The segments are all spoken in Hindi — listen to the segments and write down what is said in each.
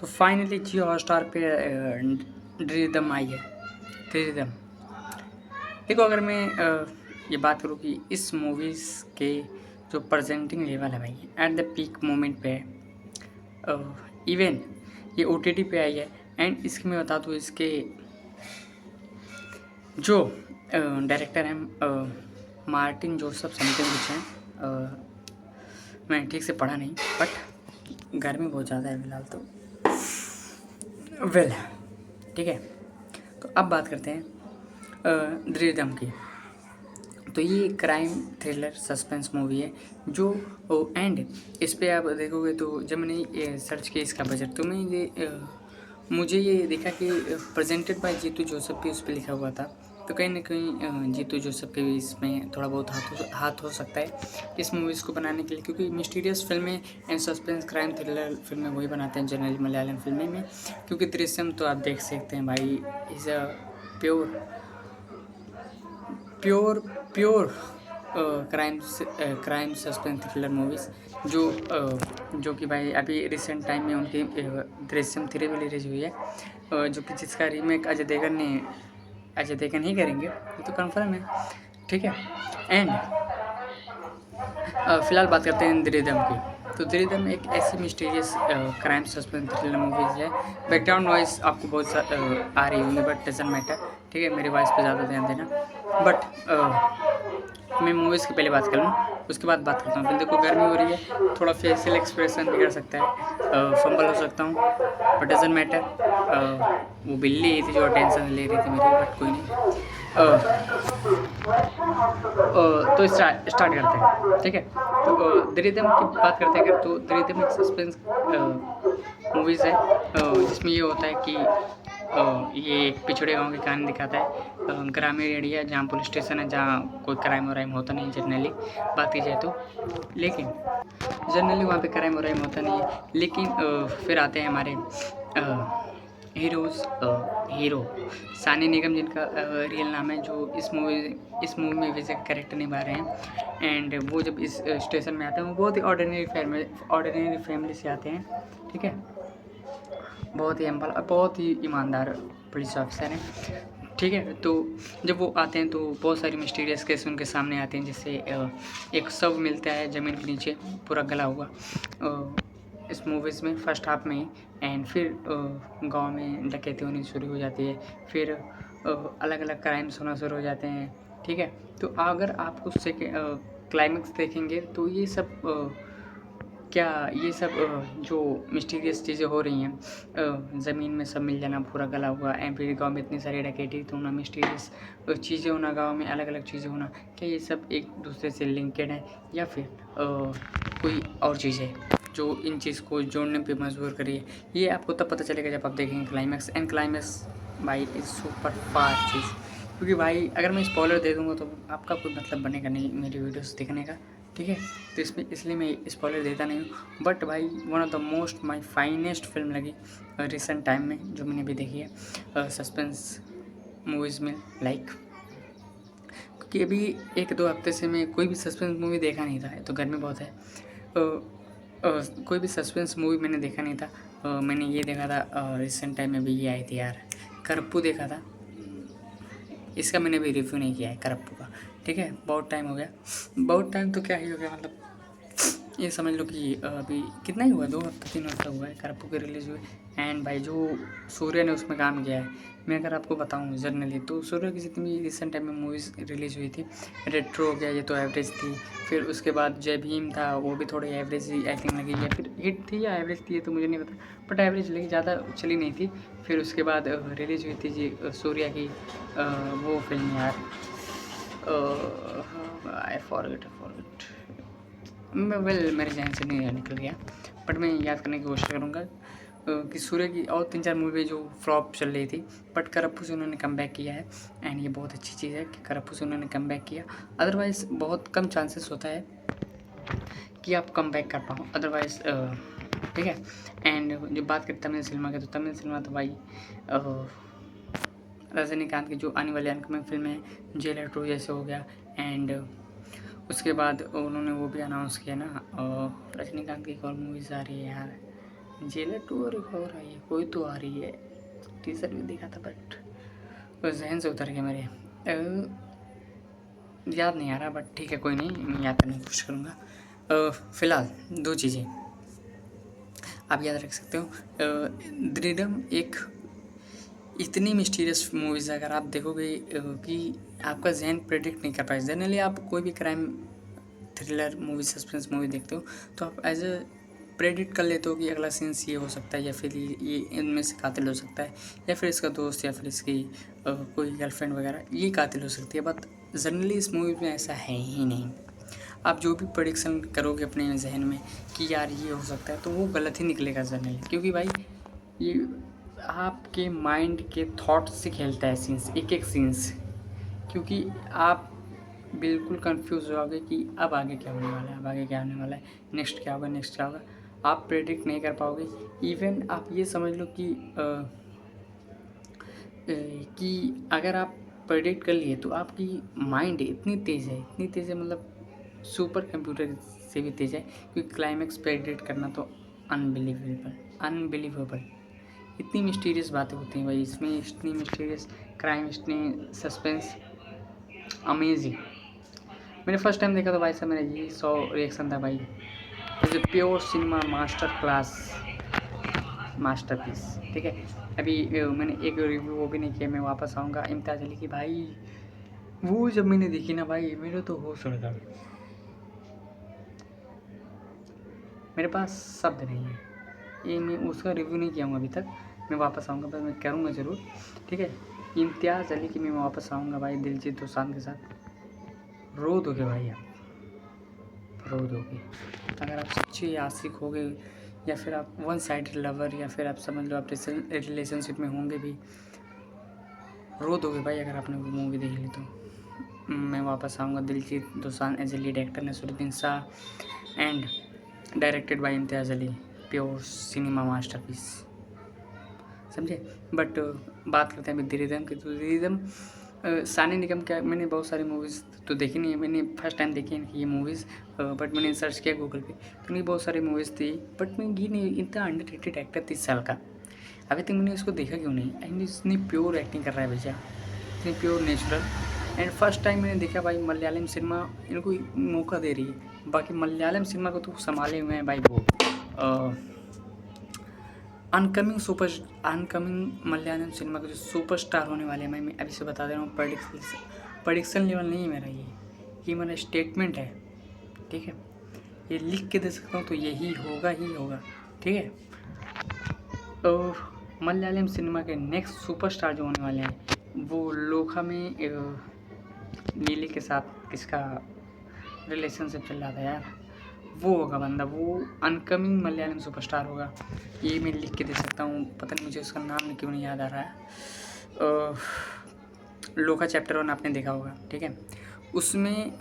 तो फाइनली जियो हॉटस्टार पे ड्रीदम आई है। ड्रीदम देखो, अगर मैं ये बात करूँ कि इस मूवीज़ के जो प्रेजेंटिंग लेवल है भाई एट द पीक मोमेंट पे है। इवन ये OTT पे आई है एंड इसकी मैं बता दूँ, इसके जो डायरेक्टर हैं मार्टिन जोसेफ समथिंग कुछ हैं। मैं ठीक से पढ़ा नहीं, बट गर्मी बहुत ज़्यादा है फिलहाल तो वेल, ठीक है। तो अब बात करते हैं ड्रीदम की। तो ये क्राइम थ्रिलर सस्पेंस मूवी है जो एंड इस पे आप देखोगे तो जब मैंने सर्च किया इसका बजट, तो मैं ये मुझे ये देखा कि प्रेजेंटेड बाय जीतू जोसेफ भी उस पर लिखा हुआ था। तो कहीं ना कहीं जीतू जोसेफ के भी इसमें थोड़ा बहुत हाथ हो सकता है इस मूवीज़ को बनाने के लिए, क्योंकि मिस्टीरियस फिल्में एंड सस्पेंस क्राइम थ्रिलर फिल्में वही बनाते हैं जनरली मलयालम फिल्में में। क्योंकि दृश्यम तो आप देख सकते हैं भाई, is a pure pure pure crime suspense thriller movies जो कि भाई अभी रिसेंट टाइम में उनकी दृश्यम 3 भी रिलीज हुई है, जो कि जिसका रीमेक अजय देवगन ही करेंगे, ये तो कंफर्म है, ठीक है। एंड फिलहाल बात करते हैं द्रिदम की। तो द्रिदम एक ऐसी mysterious crime suspense thriller movies है। बैकग्राउंड वॉइस आपको बहुत आ रही होंगी, बट डजंट मैटर, ठीक है। मेरे वॉइस पे ज़्यादा ध्यान देना। बट मैं मूवीज़ की पहले बात कर लूँ, उसके बाद बात करता हूँ। फिर देखो, गर्मी हो रही है, थोड़ा फेशियल एक्सप्रेशन बिगड़ सकता है, फंबल हो सकता हूँ, बट डजंट मैटर। वो बिल्ली थी जो टेंशन ले रही थी मेरी, बट कोई नहीं। तो स्टार्ट करते हैं, ठीक है। तो द्रिदम की बात करते हैं अगर, तो द्रिदम एक सस्पेंस मूवीज़ है जिसमें ये होता है कि ये एक पिछड़े गांव की कहानी दिखाता है। ग्रामीण एरिया जहाँ पुलिस स्टेशन है, जहाँ कोई क्राइम वराइम होता नहीं जनरली बात की जाए तो, लेकिन जनरली वहाँ पे क्राइम वराइम होता नहीं है। लेकिन फिर आते हैं हमारे हीरो सानी निगम, जिनका रियल नाम है, जो इस मूवी में विजय कैरेक्टर निभा रहे हैं। एंड वो जब इस स्टेशन में आते हैं, वो बहुत ही ऑर्डिनरी फैमिली से आते हैं, ठीक है। बहुत ही एम्पल और बहुत ही ईमानदार पुलिस ऑफिसर हैं, ठीक है। तो जब वो आते हैं तो बहुत सारी मिस्टीरियस केस उनके सामने आते हैं, जैसे एक शव मिलता है ज़मीन के नीचे पूरा गला हुआ इस मूवीज़ में फर्स्ट हाफ में ही। एंड फिर गांव में डकैती होनी शुरू हो जाती है, फिर अलग अलग क्राइम्स होना शुरू हो जाते हैं, ठीक है। तो अगर आप उससे क्लाइमेक्स देखेंगे तो ये सब जो मिस्टीरियस चीज़ें हो रही हैं, ज़मीन में सब मिल जाना पूरा गला हुआ, एंड फिर गाँव में इतनी सारी डकैती तो होना, मिस्टीरियस चीज़ें होना गाँव में, अलग अलग चीज़ें होना, क्या ये सब एक दूसरे से लिंकेड है या फिर कोई और चीज़ है जो इन चीज़ को जोड़ने पे मजबूर करी है। ये आपको तब पता चलेगा जब आप देखेंगे क्लाइमैक्स। एंड क्लाइमैक्स भाई इज़ सुपर फास्ट चीज़, क्योंकि भाई अगर मैं स्पॉइलर दे दूँगा तो आपका कोई मतलब बनेगा नहीं मेरी वीडियोस देखने का, ठीक है। तो इसलिए मैं स्पॉइलर देता नहीं हूँ। बट भाई one of the most my finest film लगी रिसेंट टाइम में जो मैंने भी देखी है सस्पेंस मूवीज़ में, लाइक, क्योंकि अभी 1-2 हफ्ते से मैं कोई भी सस्पेंस मूवी देखा नहीं था, तो गर्मी बहुत है। कोई भी सस्पेंस मूवी मैंने देखा नहीं था। मैंने ये देखा था रिसेंट टाइम में भी, ये आई थी यार, करप्पू देखा था। इसका मैंने भी रिव्यू नहीं किया है करप्पू का, ठीक है। बहुत टाइम हो गया, बहुत टाइम तो क्या ही हो गया, मतलब ये समझ लो कि अभी कितना ही हुआ, 2 हफ्ता 3 हफ्ता हुआ है करप्पू के रिलीज़ हुए। एंड भाई जो सूर्य ने उसमें काम किया है, मैं अगर आपको बताऊं जनरली, तो सूर्य की जितनी भी रिसेंट टाइम में मूवीज़ रिलीज़ हुई थी, रेट्रो हो गया, ये तो एवरेज थी। फिर उसके बाद जय भीम था, वो भी थोड़ी एवरेज ही आई थिंक लगी, या फिर हिट थी या एवरेज थी ये तो मुझे नहीं पता, बट एवरेज लगी, ज़्यादा चली नहीं थी। फिर उसके बाद रिलीज़ हुई थी जी सूर्या की वो फिल्म यार, आई फॉरगेट वेल, मेरे जहन से नहीं निकल गया, बट मैं याद करने की कोशिश करूँगा कि सूर्य की और 3-4 मूवी जो फ्लॉप चल रही थी, बट करप्पू से उन्होंने कम बैक किया है। एंड ये बहुत अच्छी चीज़ है कि करप्पू से उन्होंने कम बैक किया, अदरवाइज़ बहुत कम चांसेस होता है कि आप कम बैक कर पाओ, अदरवाइज़, ठीक है। एंड जब बात करें तमिल सिनेमा की, तो तमिल सिनेमा तो भाई रजनीकांत की जो आने वाली अपकमिंग फिल्म है जेलर 2 जैसे हो गया। एंड उसके बाद उन्होंने वो भी अनाउंस किया ना, रजनीकांत की एक और मूवीज़ आ रही है यार, जेलर 2 और एक और आई है, कोई तो आ रही है, टीजर भी देखा था बट वो जहन से उतर गया मेरे। याद नहीं आ रहा बट ठीक है, कोई नहीं, मैं याद करने की कोशिश करूँगा। फ़िलहाल 2 चीज़ें आप याद रख सकते हो। दृढ़म एक इतनी मिस्टीरियस मूवीज़ है, अगर आप देखोगे कि आपका ज़हन प्रेडिक्ट नहीं कर पाए। जनरली आप कोई भी crime thriller movie, suspense movie देखते हो तो आप एज अ प्रेडिक्ट कर लेते हो कि अगला सीन्स ये हो सकता है, या फिर ये इनमें से कातिल हो सकता है, या फिर इसका दोस्त, या फिर इसकी कोई गर्लफ्रेंड वगैरह ये कातिल हो सकती है। बट जनरली इस मूवी में ऐसा है ही नहीं। आप जो भी प्रेडिक्शन करोगे अपने जहन में कि यार ये हो सकता है, तो वो गलत ही निकलेगा जनरली, क्योंकि भाई ये आपके माइंड के थॉट से खेलता है सीन्स, एक एक सीन्स, क्योंकि आप बिल्कुल कंफ्यूज हो जाओगे कि अब आगे क्या होने वाला है, अब आगे क्या होने वाला है, नेक्स्ट क्या होगा, नेक्स्ट क्या होगा, आप प्रेडिक्ट नहीं कर पाओगे। इवन आप ये समझ लो कि अगर आप प्रेडिक्ट कर लिए तो आपकी माइंड इतनी तेज़ है, इतनी तेज़ है, मतलब सुपर कंप्यूटर से भी तेज़ है, क्योंकि क्लाइमैक्स प्रेडिक्ट करना तो अनबिलीवेबल। इतनी मिस्टीरियस बातें होती हैं भाई इसमें, इतनी मिस्टीरियस क्राइम, इतनी सस्पेंस, अमेजिंग। मैंने फर्स्ट टाइम देखा तो भाई साहब मेरा यही 100 रिएक्शन था भाई, is a pure cinema master class, masterpiece. ठीक है, अभी मैंने एक रिव्यू वो भी नहीं किया, मैं वापस आऊँगा इम्तियाज़ अली की। भाई वो जब मैंने देखी ना भाई, मेरे तो होश उड़ गया, मेरे पास शब्द नहीं है। ये मैं उसका रिव्यू नहीं किया हूँ अभी तक, मैं वापस आऊँगा, पर मैं करूँगा ज़रूर। ठीक है, इम्तियाज़ अली की मैं वापस आऊँगा भाई, दिलजीत दोसांझ के साथ। रो दोगे भाई, आप रो दोगे अगर आप सच्चे आशिक हो गए, या फिर आप वन साइडेड लवर, या फिर आप समझ लो आप रिलेशनशिप में होंगे भी, रो दोगे भाई अगर आपने वो मूवी देख ली तो। मैं वापस आऊँगा, Diljit Dosanjh as a lead actor, Naseeruddin Shah, and directed by Imtiaz Ali, pure cinema masterpiece, समझे। बट बात करते हैं अभी दृढ़म की। तो दृढ़म सानी निगम का मैंने बहुत सारी मूवीज़ तो देखी नहीं है, मैंने फर्स्ट टाइम देखी है ये मूवीज़, बट मैंने सर्च किया गूगल पे तो इनकी बहुत सारी मूवीज़ थी, बट मैं ये नहीं, इतना अंडररेटेड एक्टर 30 साल का, अभी तक मैंने इसको देखा क्यों नहीं। एंड इतनी प्योर एक्टिंग कर रहा है भैया, इतनी pure natural. And first time मैंने देखा भाई मलयालम सिनेमा इनको मौका दे रही है। बाकी मलयालम सिनेमा को तो संभाले हुए हैं भाई वो अनकमिंग मलयालम सिनेमा के जो सुपरस्टार होने वाले हैं। मैं अभी से बता दे रहा हूँ, प्रेडिक्शन लेवल नहीं है मेरा, ये मेरा स्टेटमेंट है। ठीक है, ये लिख के दे सकता हूँ, तो यही होगा ही होगा। ठीक है, तो मलयालम सिनेमा के नेक्स्ट सुपरस्टार जो होने वाले हैं वो लोखा में नीली के साथ किसका रिलेशनशिप चल रहा था यार, वो होगा बंदा, वो अनकमिंग मलयालम सुपरस्टार होगा, ये मैं लिख के दे सकता हूँ। पता नहीं मुझे उसका नाम क्यों नहीं याद आ रहा है। लोका चैप्टर 1 आपने देखा होगा, ठीक है, उसमें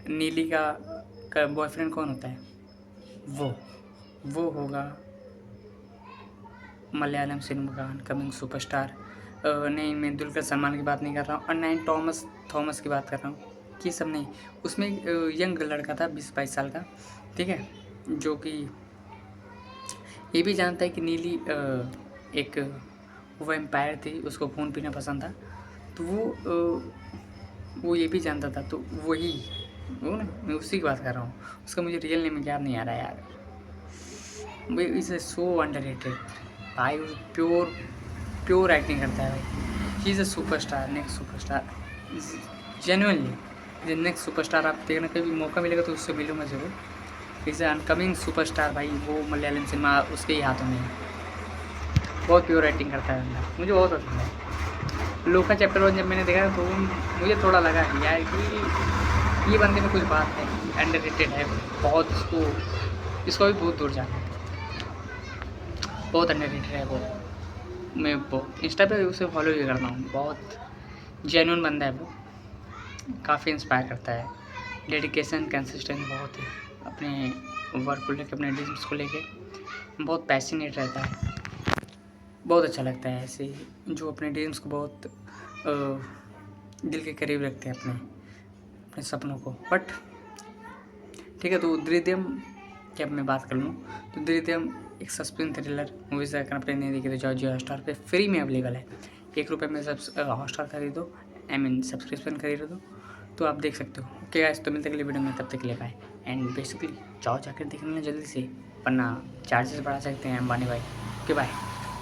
नीली का बॉयफ्रेंड कौन होता है, वो होगा मलयालम सिनेमा का अनकमिंग सुपरस्टार। नहीं, मैं दुलकर सलमान की बात नहीं कर रहा हूँ, और नहीं थॉमस की बात कर रहा हूँ, ये सब नहीं। उसमें यंग लड़का था 20-22 साल का, ठीक है, जो कि ये भी जानता है कि नीली एक वैम्पायर थी, उसको खून पीना पसंद था, तो वो ये भी जानता था, तो वही वो ना, मैं उसी की बात कर रहा हूँ। उसका मुझे रियल नेम याद नहीं आ रहा यार, भाई इज़ सो अंडररेटेड भाई, प्योर एक्टिंग करता है भाई, he is a superstar, next superstar, genuinely next superstar. आप देखना, कभी मौका मिलेगा तो उससे मिलूँगा ज़रूर। इज़ अनकमिंग सुपरस्टार भाई, वो मलयालम सिनेमा उसके ही हाथों में है, बहुत प्योर एक्टिंग करता है बंदा, मुझे बहुत पसंद है। लोका चैप्टर 1 जब मैंने देखा तो मुझे थोड़ा लगा यार कि ये बंदे में कुछ बात है, अंडररेटेड है बहुत, इसको भी बहुत दूर जाना है, बहुत अंडररेटेड है वो। मैं बहुत इंस्टा पे उसे फॉलो भी करता हूँ, बहुत जेन्युइन बंदा है वो, काफ़ी इंस्पायर करता है, डेडिकेशन कंसिस्टेंट बहुत है अपने वर्क को लेके, अपने ड्रीम्स को लेके बहुत पैशनेट रहता है। बहुत अच्छा लगता है ऐसे जो अपने ड्रीम्स को बहुत दिल के करीब रखते हैं, अपने सपनों को। बट ठीक है, तो दृढ़म की अब मैं बात कर लूँ तो दृढ़म एक सस्पेंस थ्रिलर मूवीज़ अगर आपने नहीं देखी तो जाओ जियो हॉटस्टार पे फ्री में अवेलेबल है। 1 रुपये में हॉटस्टार खरीदो, आई मीन सब्सक्रिप्शन खरीदो तो आप देख सकते हो। ओके गाइस, तो मिलते हैं अगली वीडियो में, तब तक के लिए बाय। एंड बेसिकली जाओ जाकर देख लेना जल्दी से, वरना चार्जेस बढ़ा सकते हैं अंबानी भाई। Okay bye.